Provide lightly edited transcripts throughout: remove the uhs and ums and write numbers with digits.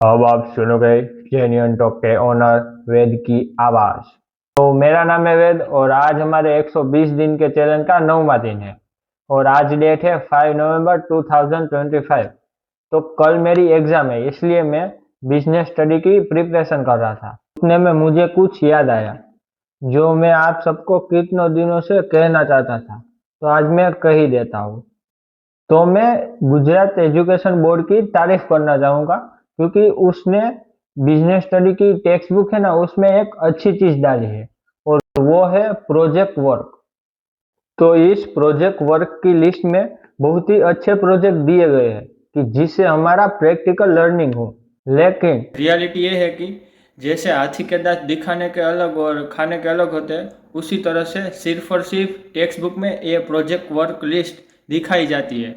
अब आप सुनोगे जेन्युइन टॉक के ओनर वेद की आवाज। तो मेरा नाम है वेद और आज हमारे 120 दिन के चैलेंज का 9वां दिन है और आज डेट है 5 नवंबर 2025। तो कल मेरी एग्जाम है, इसलिए मैं बिजनेस स्टडी की प्रिपरेशन कर रहा था। उतने में मुझे कुछ याद आया जो मैं आप सबको कितनों दिनों से कहना चाहता था, तो आज मैं कह ही देता हूँ। तो मैं गुजरात एजुकेशन बोर्ड की तारीफ करना चाहूँगा क्योंकि उसने बिजनेस स्टडी की टेक्स्ट बुक है ना, उसमें एक अच्छी चीज़ डाली है और वो है प्रोजेक्ट वर्क। तो इस प्रोजेक्ट वर्क की लिस्ट में बहुत ही अच्छे प्रोजेक्ट दिए गए हैं कि जिससे हमारा प्रैक्टिकल लर्निंग हो। लेकिन रियलिटी ये है कि जैसे हाथी के दांत दिखाने के अलग और खाने के अलग होते हैं, उसी तरह से सिर्फ और सिर्फ टेक्स्ट बुक में ये प्रोजेक्ट वर्क लिस्ट दिखाई जाती है।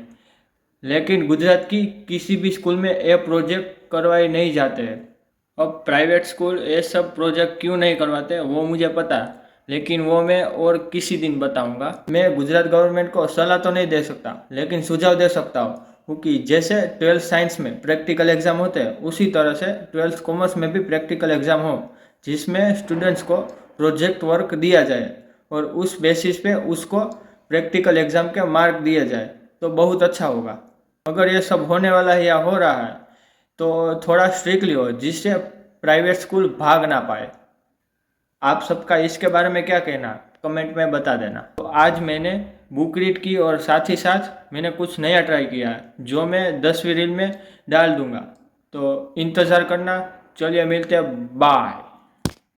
लेकिन गुजरात की किसी भी स्कूल में ये प्रोजेक्ट करवाए नहीं जाते हैं। अब प्राइवेट स्कूल ये सब प्रोजेक्ट क्यों नहीं करवाते वो मुझे पता है, लेकिन वो मैं और किसी दिन बताऊंगा। मैं गुजरात गवर्नमेंट को सलाह तो नहीं दे सकता, लेकिन सुझाव दे सकता हूँ क्योंकि जैसे 12th साइंस में प्रैक्टिकल एग्जाम होते हैं, उसी तरह से 12th कॉमर्स में भी प्रैक्टिकल एग्जाम हो जिसमें स्टूडेंट्स को प्रोजेक्ट वर्क दिया जाए और उस बेसिस पे उसको प्रैक्टिकल एग्जाम के मार्क दिए जाए तो बहुत अच्छा होगा। अगर ये सब होने वाला है या हो रहा है तो थोड़ा स्ट्रिक्टली हो जिससे प्राइवेट स्कूल भाग ना पाए। आप सबका इसके बारे में क्या कहना कमेंट में बता देना। तो आज मैंने बुक रीड की और साथ ही साथ मैंने कुछ नया ट्राई किया है जो मैं 10वीं रील में डाल दूंगा, तो इंतज़ार करना। चलिए मिलते हैं, बाय।